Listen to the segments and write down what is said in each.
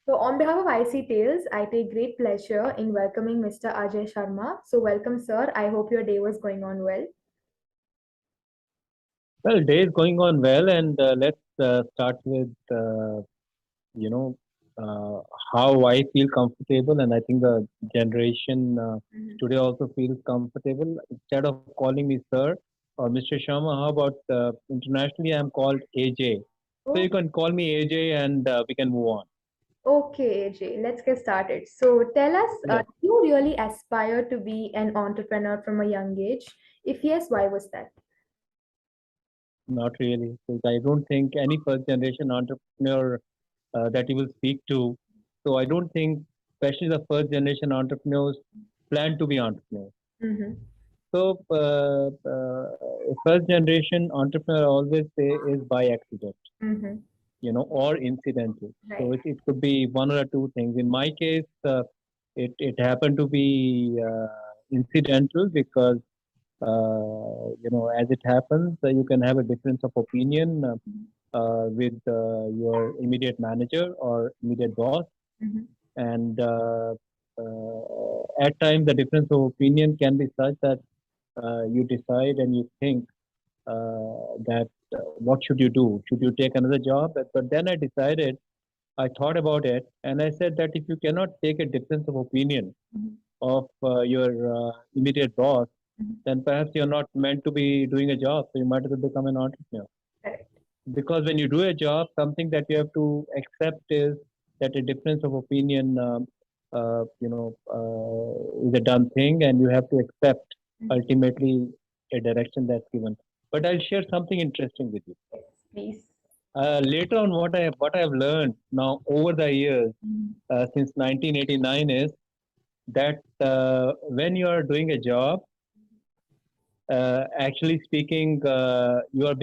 So, on behalf of IC Tales, I take great pleasure in welcoming Mr. Ajay Sharma. So, welcome, sir. I hope your day was going on well. Well, day is going on well, and let's start with you know uh, how I feel comfortable, and I think the generation Mhm. today also feels comfortable. Instead of calling me sir or Mr. Sharma, how about internationally I'm called AJ. So you Oh, can call me AJ, and we can move on. okay, Ajay, let's get started. So, tell us, Yeah, do you really aspire to be an entrepreneur from a young age? If yes, why was that? not really, because I don't think any first generation entrepreneur that you will speak to. So I don't think, especially the first generation entrepreneurs, plan to be entrepreneurs. Mm-hmm. So, first generation entrepreneur always say is by accident, Mm-hmm. or incidental. So Right. it could be one or two things. In my case, it happened to be incidental because, as it happens, you can have a difference of opinion with your immediate manager or immediate boss. Mm-hmm. And at times, the difference of opinion can be such that you decide and you think that what should you do? Should you take another job? But then I thought about it, and I said that if you cannot take a difference of opinion of your immediate boss, Mm-hmm. then perhaps you're not meant to be doing a job. So you might as well become an entrepreneur. Correct. Because when you do a job, something that you have to accept is that a difference of opinion, is a done thing, and you have to accept Mhm. ultimately a direction that's given. But I'll share something interesting with you. Yes, please. Later on, what I have learned now over the years Mhm. since 1989 is that when you are doing a job, actually speaking, you're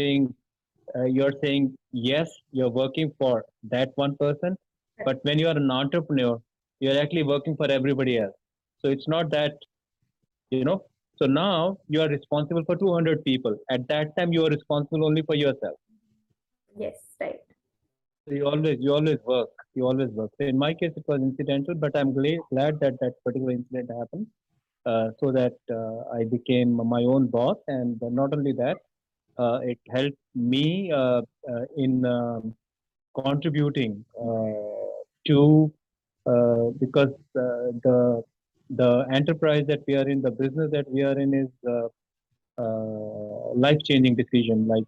saying yes, you're working for that one person, but Correct. when you are an entrepreneur, you're actually working for everybody else. So it's not that, you know. So now you are responsible for 200 people. At that time, you are responsible only for yourself. Yes, right. So you always work. You always work. So in my case, it was incidental, but I'm glad that that particular incident happened, so that I became my own boss, and not only that, it helped me in contributing to because the enterprise that we are in, the business that we are in, is life-changing decision. Like,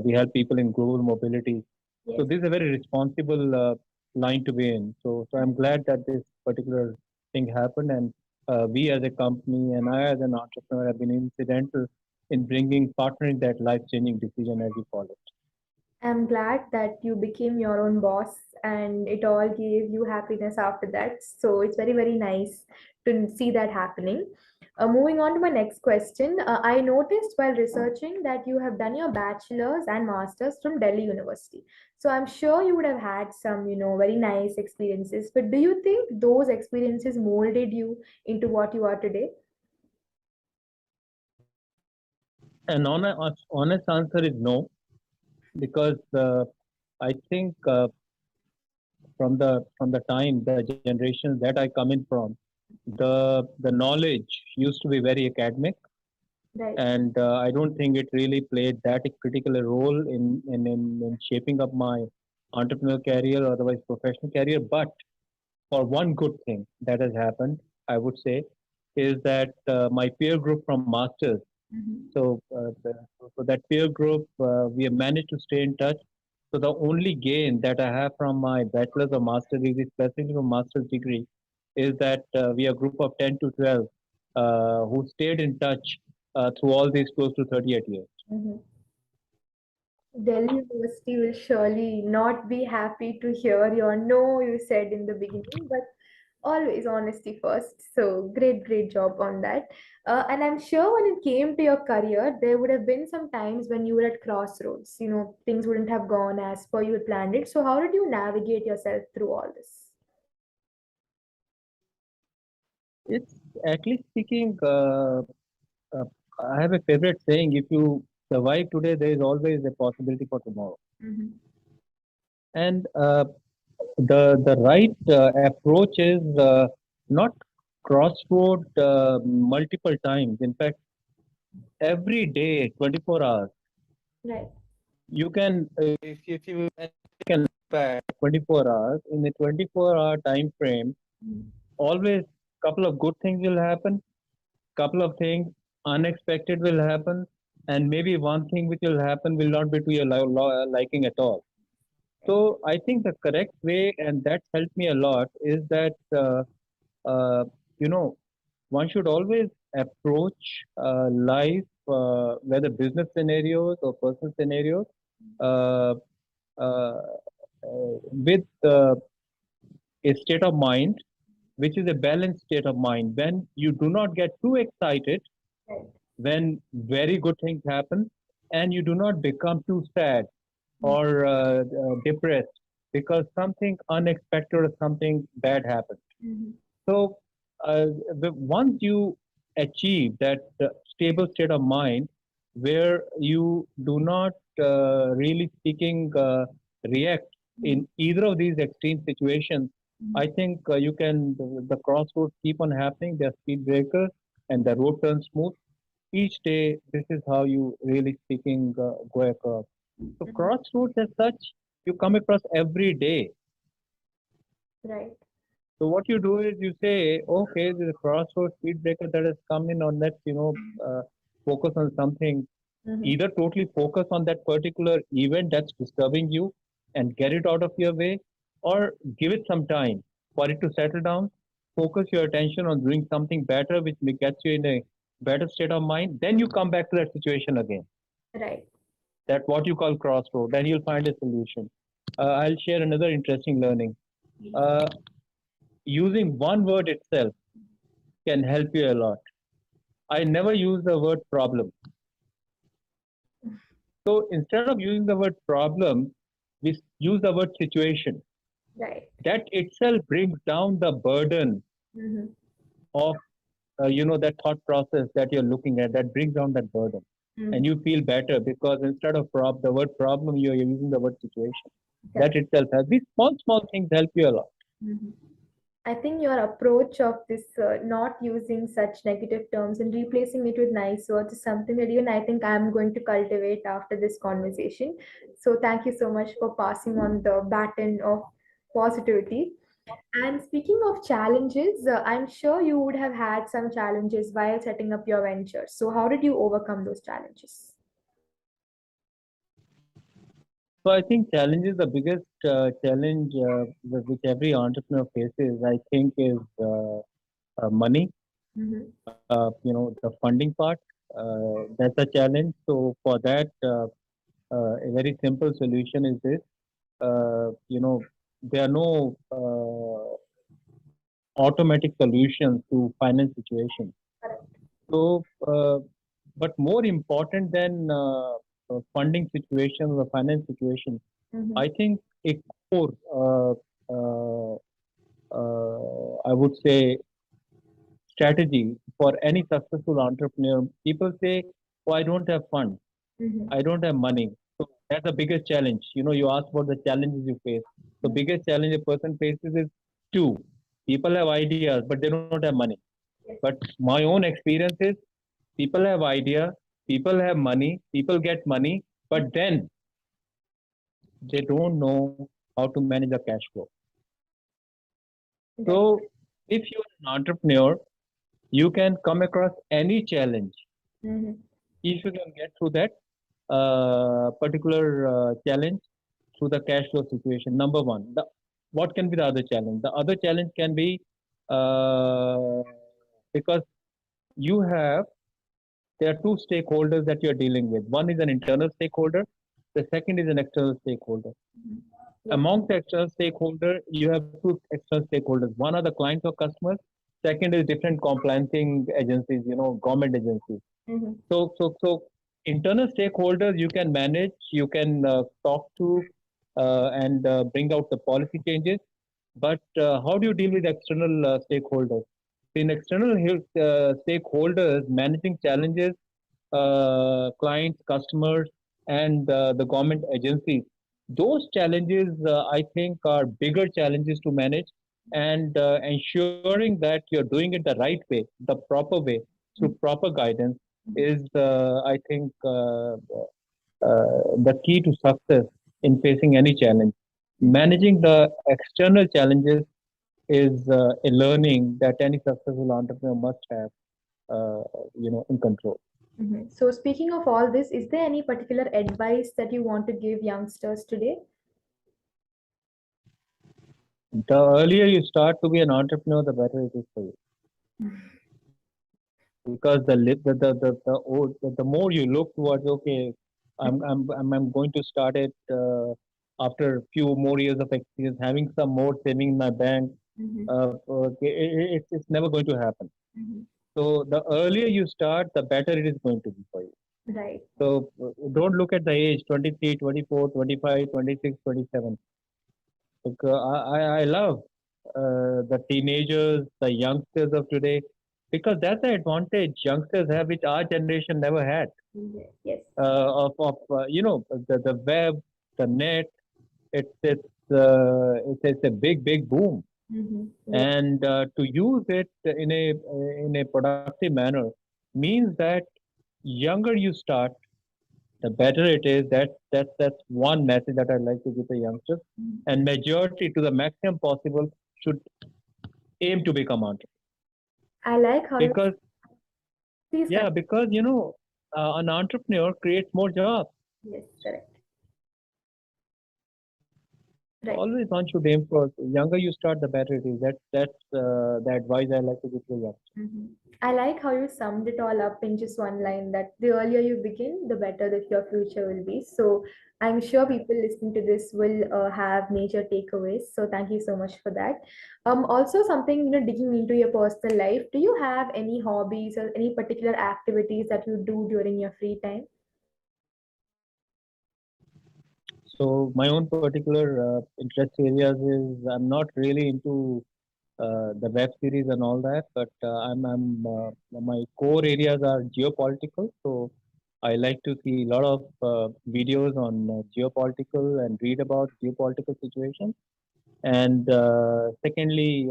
we help people in global mobility. So Yes. this is a very responsible line to be in. So I'm glad that this particular thing happened, and we as a company and I as an entrepreneur have been incidental in bringing partnering that life-changing decision, as you call it. I'm glad that you became your own boss and it all gave you happiness after that. So it's very, very nice to see that happening. Moving on to my next question, I noticed while researching that you have done your bachelor's and master's from Delhi University. So I'm sure you would have had some, very nice experiences. But do you think those experiences molded you into what you are today? An honest answer is no, because I think from the time, the generations that I come in from, the knowledge used to be very academic, Right. and I don't think it really played that critical a role in shaping up my entrepreneurial career or otherwise professional career. But for one good thing that has happened, I would say, is that my peer group from masters. Mhm. So that peer group, we have managed to stay in touch. So the only gain that I have from my bachelor's or master's degree, specifically from master's degree, is that we are a group of 10 to 12 who stayed in touch through all these close to 38 years. Mhm. Delhi University will surely not be happy to hear your no, you said in the beginning, but always honesty first. So great, great job on that. And I'm sure when it came to your career, there would have been some times when you were at crossroads. Things wouldn't have gone as per you had planned it. So how did you navigate yourself through all this? It's actually speaking, uh, I have a favorite saying: if you survive today, there is always a possibility for tomorrow. Mm-hmm. And The right approach is not crossroad multiple times. In fact, every day, 24 hours, Right. you can if you can look back 24 hours in a 24-hour time frame, Mhm. always couple of good things will happen, couple of things unexpected will happen, and maybe one thing which will happen will not be to your liking at all. So I think the correct way, and that's helped me a lot, is that uh, you know one should always approach life, whether business scenarios or personal scenarios, uh, uh, with a state of mind which is a balanced state of mind. When you do not get too excited, Right. when very good things happen, and you do not become too sad Mhm. or depressed because something unexpected or something bad happened. Mhm. So, uh, once you achieve that stable state of mind where you do not really speaking react Mhm. in either of these extreme situations, I think you can, the crossroads keep on happening, they're speed breakers and the road turns smooth. Each day, this is how you really speaking go across. So, Mhm. crossroads as such, you come across every day. Right. So what you do is you say, okay, there's a crossroads speed breaker that has come in, or let's focus on something. Mhm. Either totally focus on that particular event that's disturbing you and get it out of your way, or give it some time for it to settle down. Focus your attention on doing something better, which gets you in a better state of mind. Then you come back to that situation again. Right. That's what you call crossroad. Then you'll find a solution. I'll share another interesting learning. Uh, Using one word itself can help you a lot. I never use the word problem. So instead of using the word problem, we use the word situation. Right. That itself brings down the burden Mhm. of that thought process that you're looking at. That brings down that burden, and Mhm. you feel better because instead of the word problem, you're using the word situation. That Correct. itself has these small things help you a lot. Mhm. I think your approach of this not using such negative terms and replacing it with nice words is something that even I think I'm going to cultivate after this conversation. So thank you so much for passing on the baton of positivity. And speaking of challenges, I'm sure you would have had some challenges while setting up your venture. So how did you overcome those challenges? So I think challenges, the biggest challenge which every entrepreneur faces, I think, is money. Mm-hmm. The funding part. That's a challenge. So for that, a very simple solution is this. There are no automatic solutions to finance situations. Correct. So, but more important than funding situations or finance situations, Mm-hmm. I think a core, I would say, strategy for any successful entrepreneur. People say, "Oh, I don't have funds. Mm-hmm. I don't have money." So that's the biggest challenge. You ask about the challenges you face. The biggest challenge a person faces is two. People have ideas, but they don't have money. But my own experience is people have idea, people have money, people get money, but then they don't know how to manage the cash flow. Right. So if you're an entrepreneur, you can come across any challenge. Mm-hmm. If you can get through that particular challenge through the cash flow situation, number one, what can be the other challenge? The other challenge can be uh, because you have there are two stakeholders that you're dealing with. One is an internal stakeholder, the second is an external stakeholder. Yes. Among the external stakeholder, you have two external stakeholders. One are the clients or customers. Second is different compliancing agencies, government agencies. Mm-hmm. So internal stakeholders you can manage, you can talk to and bring out the policy changes. But how do you deal with external stakeholders? In external stakeholders, managing challenges, clients, customers, and the government agencies. those challenges, I think, are bigger challenges to manage, and ensuring that you're doing it the right way, the proper way, through proper guidance, is, I think, the key to success in facing any challenge. Managing the external challenges is a learning that any successful entrepreneur must have, uh, in control. So, speaking of all this, is there any particular advice that you want to give youngsters today? The earlier you start to be an entrepreneur, the better it is for you. Because the more you look towards, okay, I'm going to start it after a few more years of experience, having some more saving in my bank. Mhm, Okay, it's never going to happen. mhm. So the earlier you start, the better it is going to be for you. Right. So don't look at the age 23, 24, 25, 26, 27. Because I love the teenagers, the youngsters of today, because that's the advantage youngsters have, which our generation never had. Yes. The web, the net. It's a big boom, Yes. and to use it in a productive manner means that younger you start, the better it is. That's one message that I'd like to give the youngsters. And majority, to the maximum possible, should aim to become entrepreneur. I like how you Because please yeah, because an entrepreneur creates more jobs. yes, correct. So Right. always one should aim for, the younger you start, the better it is. That's the advice I like to give to youngsters. Mhm. I like how you summed it all up in just one line that the earlier you begin, the better that your future will be. So I'm sure people listening to this will have major takeaways. So thank you so much for that. Also something, digging into your personal life. Do you have any hobbies or any particular activities that you do during your free time? So my own particular interest areas is, I'm not really into the web series and all that, but my core areas are geopolitical. So I like to see a lot of videos on geopolitical and read about geopolitical situations. And secondly,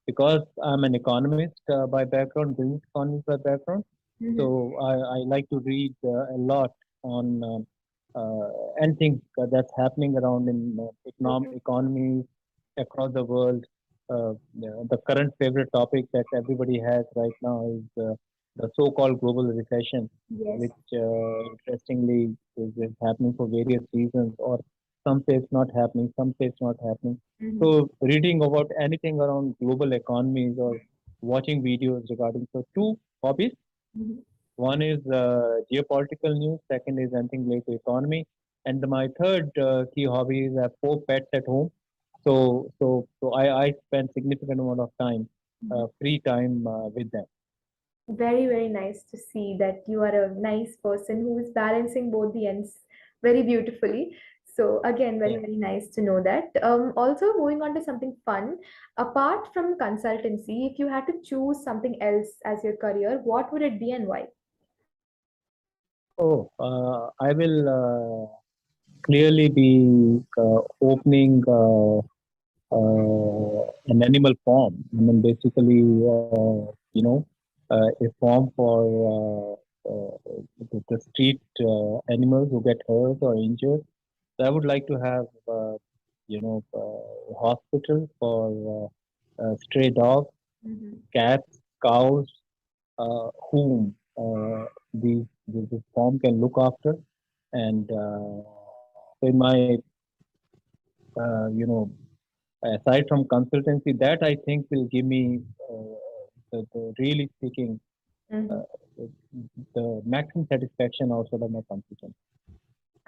because I'm an economist by background, business economist by background, Mhm. so I like to read a lot on anything that's happening around in economies across the world. The current favorite topic that everybody has right now is the so-called global recession, Yes. which interestingly is happening for various reasons, or some say it's not happening, some say it's not happening. Mhm. So reading about anything around global economies or watching videos regarding, so two hobbies. Mhm. One is geopolitical news. Second is anything related to economy. And my third key hobby is I have four pets at home. So I spend significant amount of time, free time with them. Very, very nice to see that you are a nice person who is balancing both the ends very beautifully. So, again, very, Yeah. very nice to know that. Also, moving on to something fun, apart from consultancy, if you had to choose something else as your career, what would it be and why? Oh, I will clearly be opening an animal farm. I mean, basically, a farm for the street animals who get hurt or injured. So I would like to have, hospital for stray dogs, Mhm. cats, cows, whom this farm can look after. And so in my, you know, aside from consultancy, that I think will give me, the really speaking, Mhm. uh, the maximum satisfaction outside of my consultancy.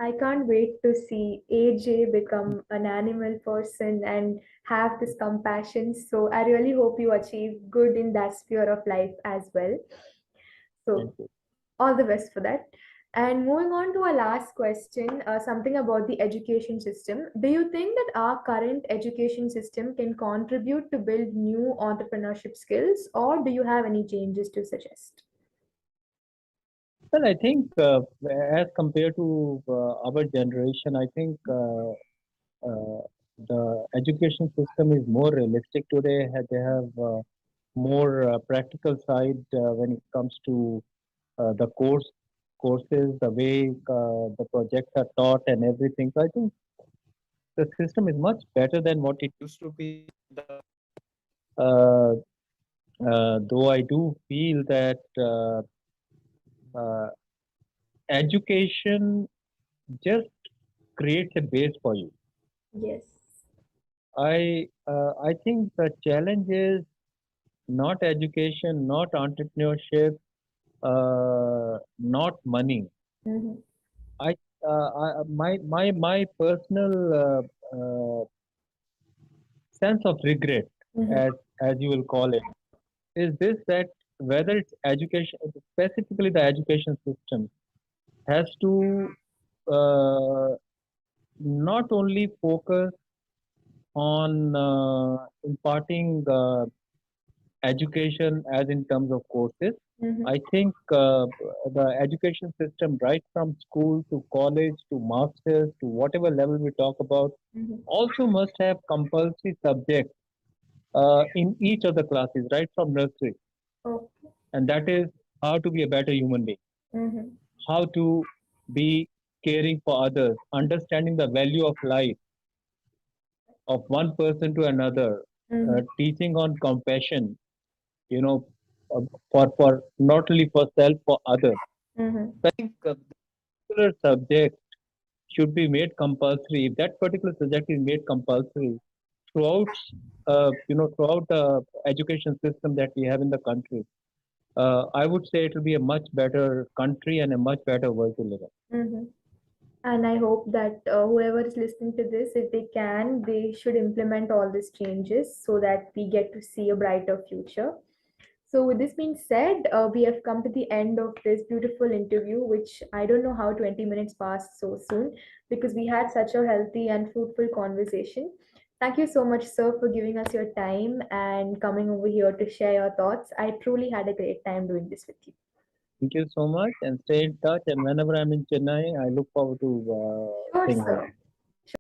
I can't wait to see AJ become an animal person and have this compassion. So, I really hope you achieve good in that sphere of life as well. Thank So, you. all the best for that. And moving on to our last question, something about the education system. Do you think that our current education system can contribute to build new entrepreneurship skills, or do you have any changes to suggest? Well, I think as compared to our generation, I think uh, the education system is more realistic today. They have more practical side when it comes to the courses, the way the projects are taught, and everything. So I think the system is much better than what it used to be. Uh, though I do feel that uh, education just creates a base for you. Yes. I think the challenge is not education, not entrepreneurship, not money. Mm-hmm. My personal sense of regret, Mm-hmm. as you will call it, is this that whether it's education, specifically the education system, has to uh, not only focus on imparting education as in terms of courses. Mm-hmm. I think the education system, right from school to college to masters to whatever level we talk about, Mm-hmm. also must have compulsory subjects in each of the classes, right from nursery, Okay. and that is how to be a better human being, Mm-hmm. how to be caring for others, understanding the value of life of one person to another, Mm-hmm. teaching on compassion, you know, for not only for self, for others. Mm-hmm. So I think particular subject should be made compulsory. If that particular subject is made compulsory throughout, throughout the education system that we have in the country, I would say it will be a much better country and a much better world to live in. Mm-hmm. And I hope that whoever is listening to this, if they can, they should implement all these changes so that we get to see a brighter future. So, with this being said, we have come to the end of this beautiful interview, which I don't know how 20 minutes passed so soon because we had such a healthy and fruitful conversation. Thank you so much, sir, for giving us your time and coming over here to share your thoughts. I truly had a great time doing this with you. Thank you so much and stay in touch. And whenever I'm in Chennai, I look forward to Sure, saying hello. sir.